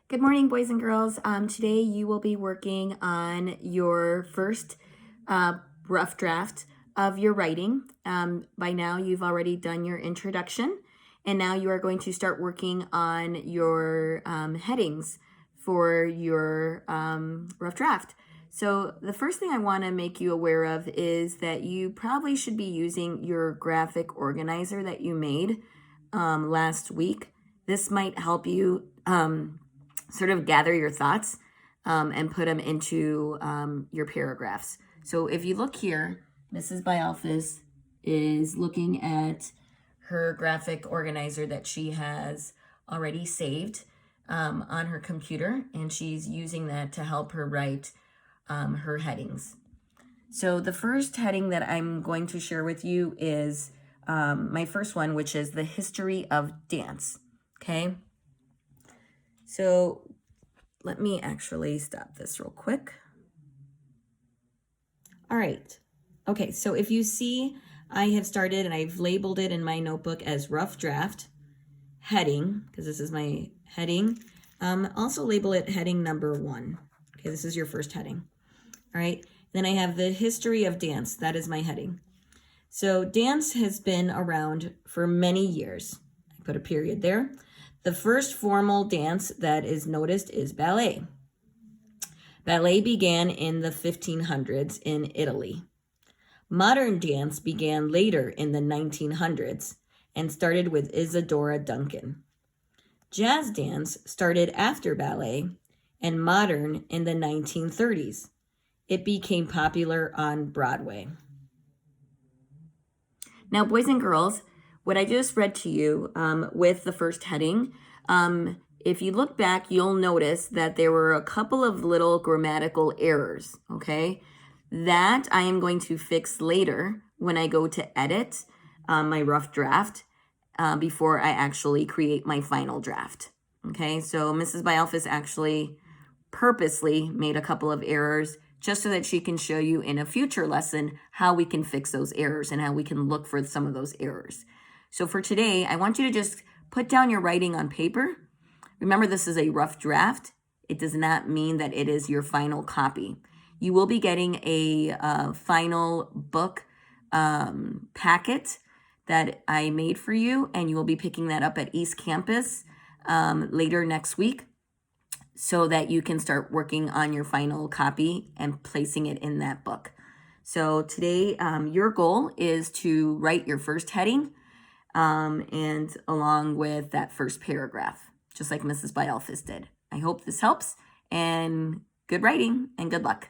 Good morning, boys and girls. Today you will be working on your first rough draft of your writing. By now you've already done your introduction, and now you are going to start working on your headings for your rough draft. So the first thing I want to make you aware of is that you probably should be using your graphic organizer that you made last week. This might help you sort of gather your thoughts and put them into your paragraphs. So if you look here, Mrs. Bialphus is looking at her graphic organizer that she has already saved on her computer, and she's using that to help her write her headings. So the first heading that I'm going to share with you is my first one, which is the history of dance. Okay. So let me actually stop this real quick. All right. Okay, so if you see, I have started and I've labeled it in my notebook as rough draft heading, because this is my heading. Also label it heading number 1. Okay, this is your first heading. All right. Then I have the history of dance. That is my heading. So dance has been around for many years. I put a period there. The first formal dance that is noticed is ballet. Ballet began in the 1500s in Italy. Modern dance began later in the 1900s and started with Isadora Duncan. Jazz dance started after ballet and modern in the 1930s. It became popular on Broadway. Now, boys and girls, what I just read to you with the first heading, if you look back, you'll notice that there were a couple of little grammatical errors, okay? That I am going to fix later when I go to edit my rough draft before I actually create my final draft, okay? So Mrs. Bialphus actually purposely made a couple of errors just so that she can show you in a future lesson how we can fix those errors and how we can look for some of those errors. So for today, I want you to just put down your writing on paper. Remember, this is a rough draft. It does not mean that it is your final copy. You will be getting a final book packet that I made for you, and you will be picking that up at East Campus later next week, so that you can start working on your final copy and placing it in that book. So today, your goal is to write your first heading and along with that first paragraph, just like Mrs. Bialphus did. I hope this helps, and good writing and good luck.